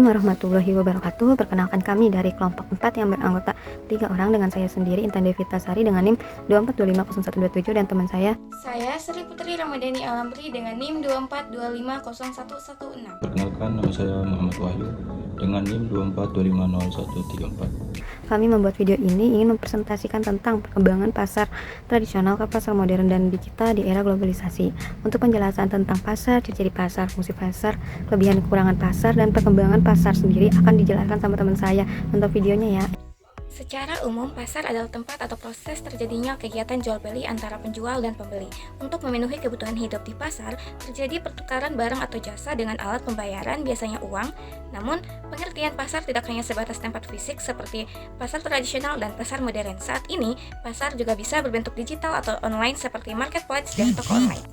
Assalamualaikum warahmatullahi wabarakatuh. Perkenalkan, kami dari kelompok 4 yang beranggota 3 orang dengan saya sendiri, Intan Devita Sari dengan NIM 24250127 dan teman saya Sri Putri Ramadhani Alamri dengan NIM 24250116. Perkenalkan, nama saya Muhammad Wahyu dengan NIM 24250134. Kami membuat video ini ingin mempresentasikan tentang perkembangan pasar tradisional ke pasar modern dan digital di era globalisasi. Untuk penjelasan tentang pasar, ciri-ciri pasar, fungsi pasar, kelebihan dan kekurangan pasar, dan perkembangan pasar sendiri akan dijelaskan sama teman saya. Nonton videonya ya. Secara umum, pasar adalah tempat atau proses terjadinya kegiatan jual beli antara penjual dan pembeli. Untuk memenuhi kebutuhan hidup di pasar, terjadi pertukaran barang atau jasa dengan alat pembayaran, biasanya uang. Namun, pengertian pasar tidak hanya sebatas tempat fisik seperti pasar tradisional dan pasar modern. Saat ini, pasar juga bisa berbentuk digital atau online seperti marketplace dan toko online.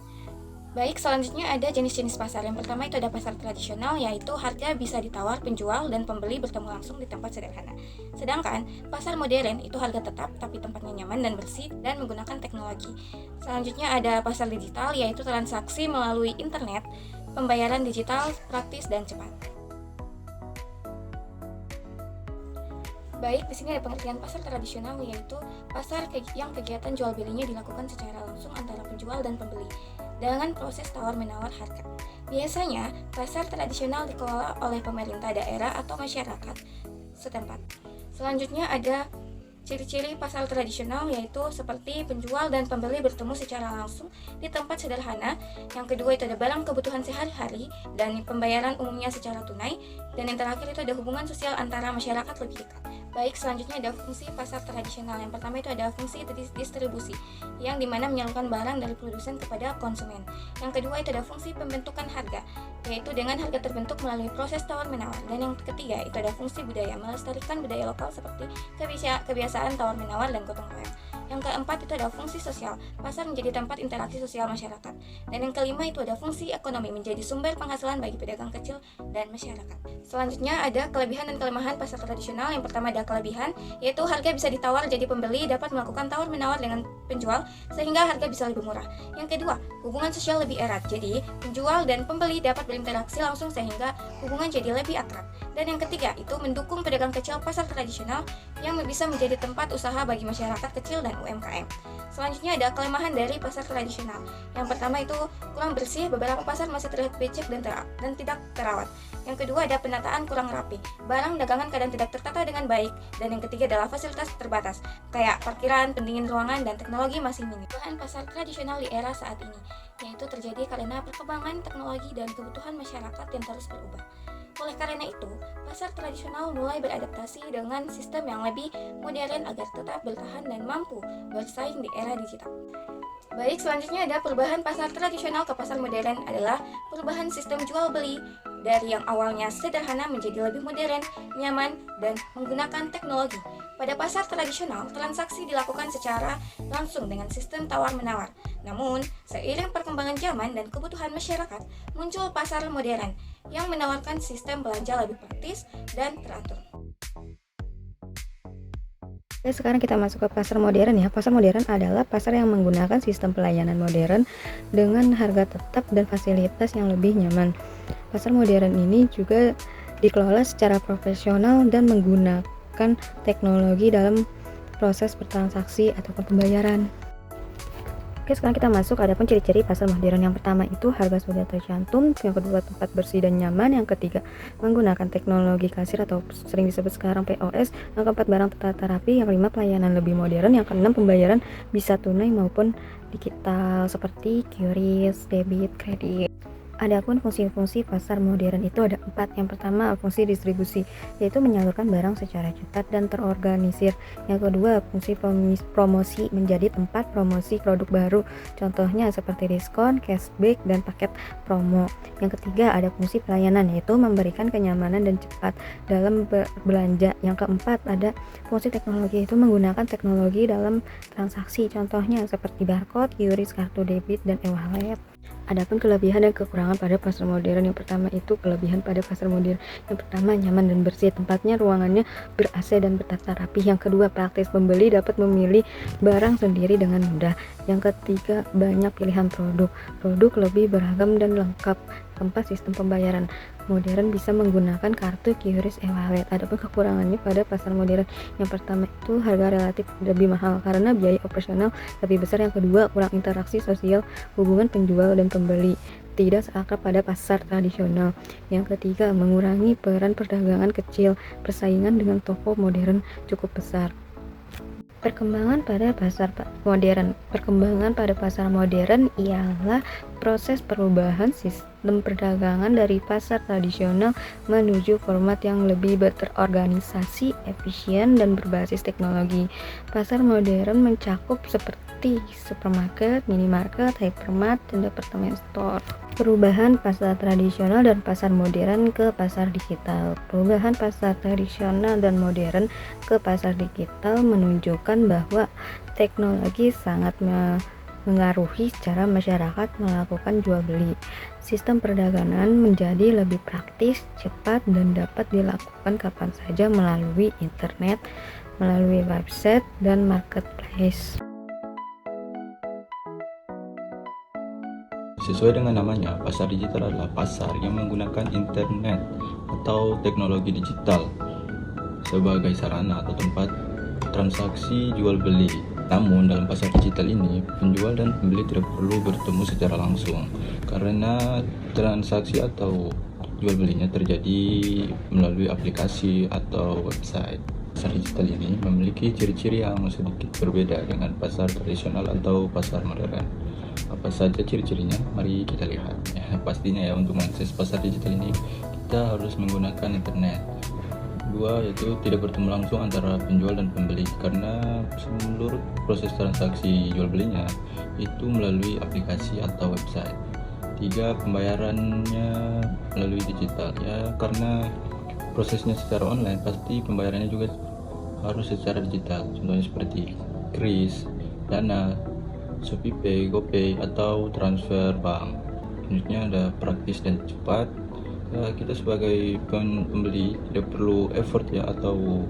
Baik, selanjutnya ada jenis-jenis pasar. Yang pertama itu ada pasar tradisional, yaitu harga bisa ditawar penjual dan pembeli bertemu langsung di tempat sederhana. Sedangkan pasar modern itu harga tetap tapi tempatnya nyaman dan bersih dan menggunakan teknologi. Selanjutnya ada pasar digital, yaitu transaksi melalui internet, pembayaran digital praktis dan cepat. Baik, di sini ada pengertian pasar tradisional, yaitu pasar yang kegiatan jual belinya dilakukan secara langsung antara penjual dan pembeli dengan proses tawar-menawar harga. Biasanya, pasar tradisional dikelola oleh pemerintah daerah atau masyarakat setempat. Selanjutnya ada ciri-ciri pasar tradisional, yaitu seperti penjual dan pembeli bertemu secara langsung di tempat sederhana. Yang kedua itu ada barang kebutuhan sehari-hari dan pembayaran umumnya secara tunai. Dan yang terakhir itu ada hubungan sosial antara masyarakat lebih dekat. Baik, selanjutnya ada fungsi pasar tradisional. Yang pertama itu ada fungsi distribusi, yang dimana menyalurkan barang dari produsen kepada konsumen. Yang kedua itu ada fungsi pembentukan harga, yaitu dengan harga terbentuk melalui proses tawar-menawar. Dan yang ketiga itu ada fungsi budaya, melestarikan budaya lokal seperti kebiasaan tawar-menawar dan gotong royong. Yang keempat itu ada fungsi sosial, pasar menjadi tempat interaksi sosial masyarakat. Dan yang kelima itu ada fungsi ekonomi, menjadi sumber penghasilan bagi pedagang kecil dan masyarakat. Selanjutnya ada kelebihan dan kelemahan pasar tradisional. Yang pertama ada kelebihan, yaitu harga bisa ditawar, jadi pembeli dapat melakukan tawar-menawar dengan penjual sehingga harga bisa lebih murah. Yang kedua, hubungan sosial lebih erat, jadi penjual dan pembeli dapat berinteraksi langsung sehingga hubungan jadi lebih akrab. Dan yang ketiga itu mendukung pedagang kecil pasar tradisional yang bisa menjadi tempat usaha bagi masyarakat kecil dan UMKM. Selanjutnya ada kelemahan dari pasar tradisional. Yang pertama itu kurang bersih, beberapa pasar masih terlihat becek dan tidak terawat. Yang kedua ada penataan kurang rapi, barang dagangan kadang tidak tertata dengan baik. Dan yang ketiga adalah fasilitas terbatas, kayak parkiran, pendingin ruangan, dan teknologi masih minim. Bahan pasar tradisional di era saat ini, yaitu terjadi karena perkembangan teknologi dan kebutuhan masyarakat yang terus berubah. Oleh karena itu, pasar tradisional mulai beradaptasi dengan sistem yang lebih modern agar tetap bertahan dan mampu bersaing di era digital. Baik, selanjutnya ada perubahan pasar tradisional ke pasar modern adalah perubahan sistem jual beli dari yang awalnya sederhana menjadi lebih modern, nyaman, dan menggunakan teknologi. Pada pasar tradisional, transaksi dilakukan secara langsung dengan sistem tawar-menawar. Namun, seiring perkembangan zaman dan kebutuhan masyarakat, muncul pasar modern yang menawarkan sistem belanja lebih praktis dan teratur. Oke, sekarang kita masuk ke pasar modern ya. Pasar modern adalah pasar yang menggunakan sistem pelayanan modern dengan harga tetap dan fasilitas yang lebih nyaman. Pasar modern ini juga dikelola secara profesional dan menggunakan teknologi dalam proses bertransaksi ataupun pembayaran. Oke, sekarang kita masuk adapun ciri-ciri pasar modern. Yang pertama itu harga sudah tercantum, yang kedua tempat bersih dan nyaman, yang ketiga menggunakan teknologi kasir atau sering disebut sekarang POS, yang keempat barang tertata rapi, yang kelima pelayanan lebih modern, yang keenam pembayaran bisa tunai maupun digital seperti QRIS, debit, kredit. Adapun fungsi-fungsi pasar modern itu ada 4. Yang pertama fungsi distribusi, yaitu menyalurkan barang secara cepat dan terorganisir. Yang kedua fungsi promosi, menjadi tempat promosi produk baru, contohnya seperti diskon, cashback, dan paket promo. Yang ketiga ada fungsi pelayanan, yaitu memberikan kenyamanan dan cepat dalam berbelanja. Yang keempat ada fungsi teknologi, yaitu menggunakan teknologi dalam transaksi, contohnya seperti barcode, QRIS, kartu debit, dan e-wallet. Adapun kelebihan dan kekurangan pada pasar modern, yang pertama itu kelebihan pada pasar modern. Yang pertama nyaman dan bersih, tempatnya ruangannya ber-AC dan bertata rapi. Yang kedua praktis, pembeli dapat memilih barang sendiri dengan mudah. Yang ketiga banyak pilihan produk lebih beragam dan lengkap. Keempat sistem pembayaran, modern bisa menggunakan kartu QRIS e-wallet. Adapun kekurangannya pada pasar modern, yang pertama itu harga relatif lebih mahal karena biaya operasional lebih besar. Yang kedua, kurang interaksi sosial hubungan penjual dan pembeli, tidak seakrab pada pasar tradisional. Yang ketiga, mengurangi peran perdagangan kecil, persaingan dengan toko modern cukup besar. Perkembangan pada pasar modern. Perkembangan pada pasar modern ialah proses perubahan sistem perdagangan dari pasar tradisional menuju format yang lebih terorganisasi, efisien, dan berbasis teknologi. Pasar modern mencakup seperti supermarket, minimarket, hypermart, dan department store. Perubahan pasar tradisional dan pasar modern ke pasar digital. Perubahan pasar tradisional dan modern ke pasar digital menunjukkan bahwa teknologi sangat mengaruhi cara masyarakat melakukan jual beli. Sistem perdagangan menjadi lebih praktis, cepat, dan dapat dilakukan kapan saja melalui internet, melalui website, dan marketplace. Sesuai dengan namanya, pasar digital adalah pasar yang menggunakan internet atau teknologi digital sebagai sarana atau tempat transaksi jual beli. Namun dalam pasar digital ini, penjual dan pembeli tidak perlu bertemu secara langsung karena transaksi atau jual belinya terjadi melalui aplikasi atau website. Pasar digital ini memiliki ciri-ciri yang sedikit berbeda dengan pasar tradisional atau pasar modern. Apa saja ciri-cirinya? Mari kita lihat. Pastinya ya, untuk mengakses pasar digital ini kita harus menggunakan internet. Dua, yaitu tidak bertemu langsung antara penjual dan pembeli karena seluruh proses transaksi jual belinya itu melalui aplikasi atau website. Tiga, pembayarannya melalui digital ya, karena prosesnya secara online, pasti pembayarannya juga harus secara digital. Contohnya seperti QRIS, Dana, ShopeePay, GoPay, atau transfer bank. Selanjutnya ada praktis dan cepat. Ya, kita sebagai pembeli tidak perlu effort ya atau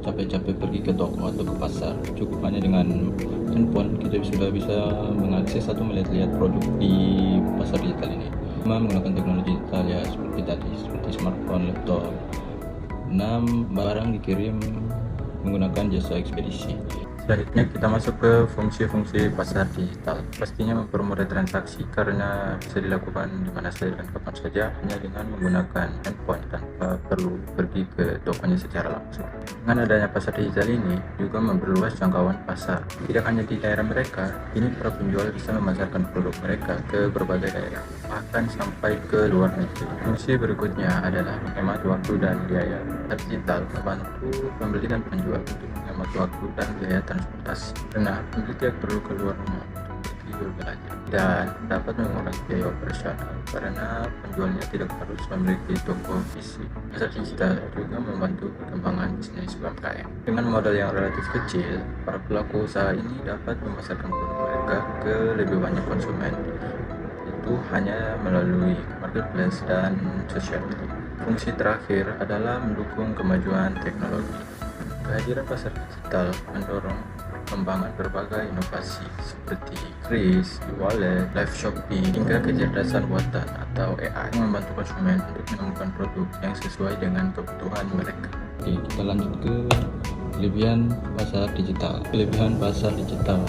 capek-capek pergi ke toko atau ke pasar. Cukup hanya dengan handphone kita sudah bisa mengakses atau melihat-lihat produk di pasar digital ini. Menggunakan teknologi digital ya seperti tadi, seperti smartphone, laptop. 6. Barang dikirim menggunakan jasa ekspedisi. Selanjutnya kita masuk ke fungsi-fungsi pasar digital. Pastinya mempermudah transaksi karena bisa dilakukan di mana saja dan kapan saja hanya dengan menggunakan handphone tanpa perlu pergi ke tokonya secara langsung. Dengan adanya pasar digital ini juga memperluas jangkauan pasar. Tidak hanya di daerah mereka, kini para penjual bisa memasarkan produk mereka ke berbagai daerah, bahkan sampai ke luar negeri. Fungsi berikutnya adalah menghemat waktu dan biaya. Pasar digital membantu pembeli dan penjual untuk menghemat waktu dan biaya transportasi karena pembeli tidak perlu keluar rumah untuk pergi berbelanja dan dapat mengurangi biaya operasional karena penjualnya tidak harus memiliki toko fisik. Pasar digital juga membantu perkembangan bisnis UMKM. Dengan modal yang relatif kecil, para pelaku usaha ini dapat memasarkan produk mereka ke lebih banyak konsumen, itu hanya melalui marketplace dan sosial media. Fungsi terakhir adalah mendukung kemajuan teknologi. Kehadiran pasar digital mendorong pengembangan berbagai inovasi seperti QRIS, e-wallet, live shopping, hingga kecerdasan buatan atau AI yang membantu konsumen untuk menemukan produk yang sesuai dengan kebutuhan mereka. Oke, kita lanjut ke kelebihan pasar digital. Kelebihan pasar digital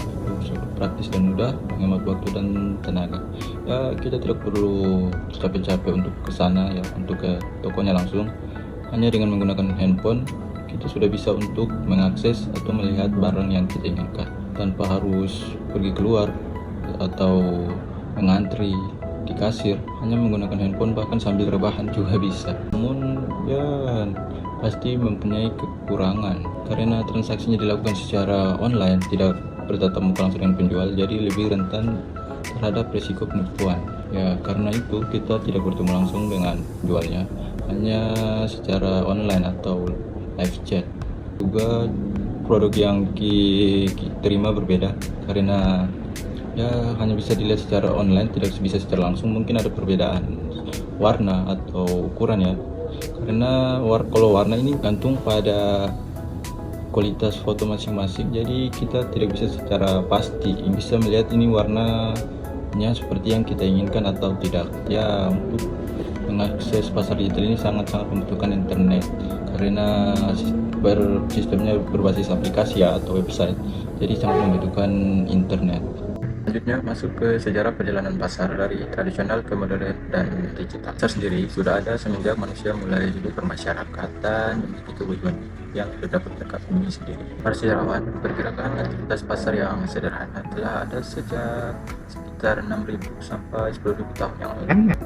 praktis dan mudah, menghemat waktu dan tenaga. Ya, kita tidak perlu capek-capek untuk ke sana ya, untuk ke tokonya langsung. Hanya dengan menggunakan handphone kita sudah bisa untuk mengakses atau melihat barang yang kita inginkan tanpa harus pergi keluar atau mengantri di kasir. Hanya menggunakan handphone, bahkan sambil rebahan juga bisa. Namun ya pasti mempunyai kekurangan karena transaksinya dilakukan secara online, tidak bertatap muka langsung dengan penjual, jadi lebih rentan terhadap risiko penipuan. Ya, karena itu kita tidak bertemu langsung dengan jualnya, hanya secara online atau live chat. Juga produk yang diterima berbeda karena ya hanya bisa dilihat secara online, tidak bisa secara langsung. Mungkin ada perbedaan warna atau ukuran ya, karena kalau warna ini gantung pada kualitas foto masing-masing, jadi kita tidak bisa secara pasti bisa melihat ini warnanya seperti yang kita inginkan atau tidak. Ya, untuk mengakses pasar digital ini sangat-sangat membutuhkan internet karena sistemnya berbasis aplikasi ya atau website, jadi sangat membutuhkan internet. Selanjutnya masuk ke sejarah perjalanan pasar dari tradisional ke modern dan digital. Pasar sendiri sudah ada semenjak manusia mulai hidup bermasyarakat dan memiliki kebutuhan yang sudah dapat mereka penuhi sendiri. Para sejarawan memperkirakan aktivitas pasar yang sederhana telah ada sejak sekitar 6.000 sampai 10.000 tahun yang lalu.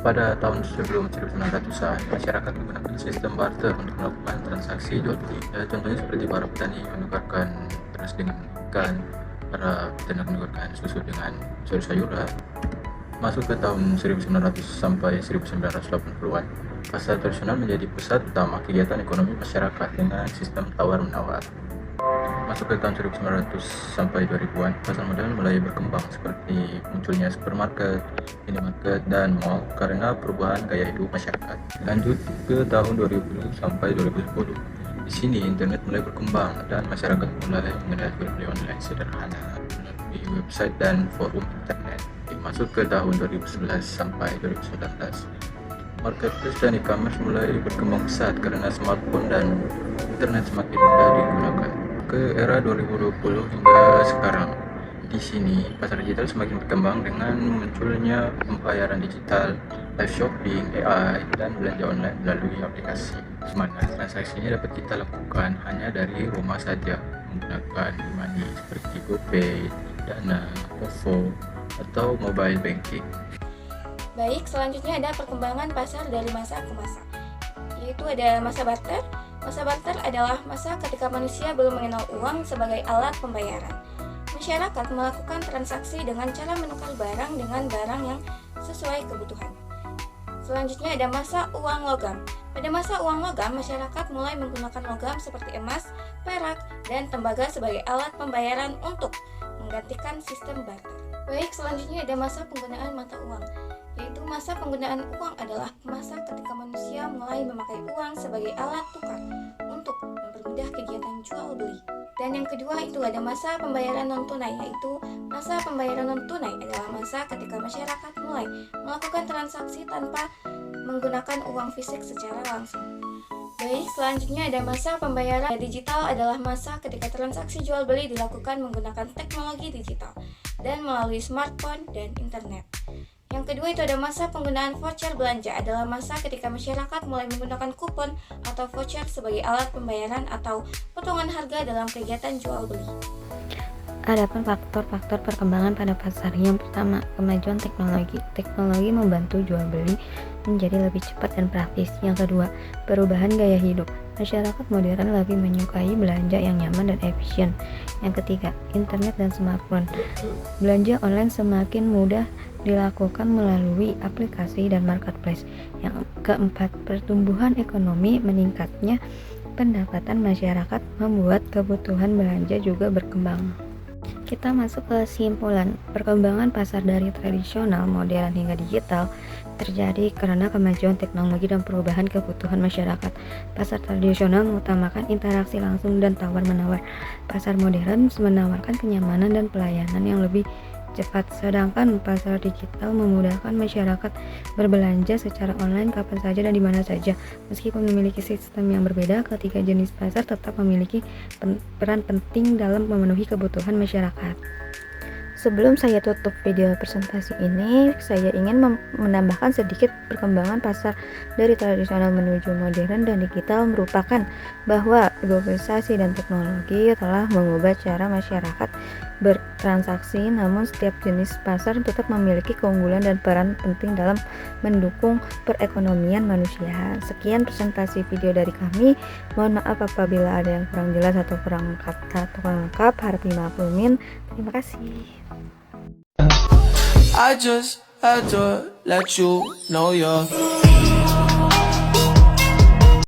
Pada tahun sebelum 1900-an, masyarakat menggunakan sistem barter untuk melakukan transaksi jual beli. Contohnya seperti para petani menukarkan beras dengan ikan, para peternak menukarkan susu dengan sayur-sayuran. Masuk ke tahun 1900 sampai 1980-an, pasar tradisional menjadi pusat utama kegiatan ekonomi masyarakat dengan sistem tawar-menawar. Masuk ke tahun 1900 sampai 2000-an, pasar modern mulai berkembang seperti munculnya supermarket, minimarket, dan mall karena perubahan gaya hidup masyarakat. Lanjut ke tahun 2000 sampai 2010. Di sini internet mulai berkembang dan masyarakat mulai mengenal jual beli online sederhana melalui website dan forum internet. Masuk ke tahun 2011 sampai 2019. Marketplace dan e-commerce mulai berkembang pesat karena smartphone dan internet semakin mudah digunakan. Ke era 2020 hingga sekarang, di sini pasar digital semakin berkembang dengan munculnya pembayaran digital, live shopping, AI, dan belanja online melalui aplikasi. Mana transaksinya dapat kita lakukan hanya dari rumah saja menggunakan e-money seperti GoPay, Dana, OVO, atau mobile banking. Baik, selanjutnya ada perkembangan pasar dari masa ke masa, yaitu ada masa barter. Masa barter adalah masa ketika manusia belum mengenal uang sebagai alat pembayaran. Masyarakat melakukan transaksi dengan cara menukar barang dengan barang yang sesuai kebutuhan. Selanjutnya ada masa uang logam. Pada masa uang logam, masyarakat mulai menggunakan logam seperti emas, perak, dan tembaga sebagai alat pembayaran untuk menggantikan sistem barter. Baik, selanjutnya ada masa penggunaan mata uang, yaitu masa penggunaan uang adalah masa ketika manusia mulai memakai uang sebagai alat tukar untuk mempermudah kegiatan jual beli. Dan yang kedua itu ada masa pembayaran non tunai, yaitu masa pembayaran non tunai adalah masa ketika masyarakat mulai melakukan transaksi tanpa menggunakan uang fisik secara langsung. Baik, selanjutnya ada masa pembayaran digital adalah masa ketika transaksi jual beli dilakukan menggunakan teknologi digital dan melalui smartphone dan internet. Yang kedua itu ada masa penggunaan voucher belanja adalah masa ketika masyarakat mulai menggunakan kupon atau voucher sebagai alat pembayaran atau potongan harga dalam kegiatan jual beli. Adapun faktor-faktor perkembangan pada pasar, yang pertama, kemajuan teknologi. Teknologi membantu jual beli menjadi lebih cepat dan praktis. Yang kedua, perubahan gaya hidup. Masyarakat modern lebih menyukai belanja yang nyaman dan efisien. Yang ketiga, internet dan smartphone. Belanja online semakin mudah dilakukan melalui aplikasi dan marketplace. Yang keempat, pertumbuhan ekonomi. Meningkatnya pendapatan masyarakat membuat kebutuhan belanja juga berkembang. Kita masuk ke kesimpulan. Perkembangan pasar dari tradisional, modern hingga digital terjadi karena kemajuan teknologi dan perubahan kebutuhan masyarakat. Pasar tradisional mengutamakan interaksi langsung dan tawar-menawar. Pasar modern menawarkan kenyamanan dan pelayanan yang lebih cepat, sedangkan pasar digital memudahkan masyarakat berbelanja secara online kapan saja dan di mana saja. Meskipun memiliki sistem yang berbeda, ketiga jenis pasar tetap memiliki peran penting dalam memenuhi kebutuhan masyarakat. Sebelum saya tutup video presentasi ini, saya ingin menambahkan sedikit perkembangan pasar dari tradisional menuju modern dan digital merupakan bahwa globalisasi dan teknologi telah mengubah cara masyarakat bertransaksi, namun setiap jenis pasar tetap memiliki keunggulan dan peran penting dalam mendukung perekonomian manusia. Sekian presentasi video dari kami. Mohon maaf apabila ada yang kurang jelas atau kurang lengkap. Harap dimaklumin. Terima kasih. I just had to let you know you're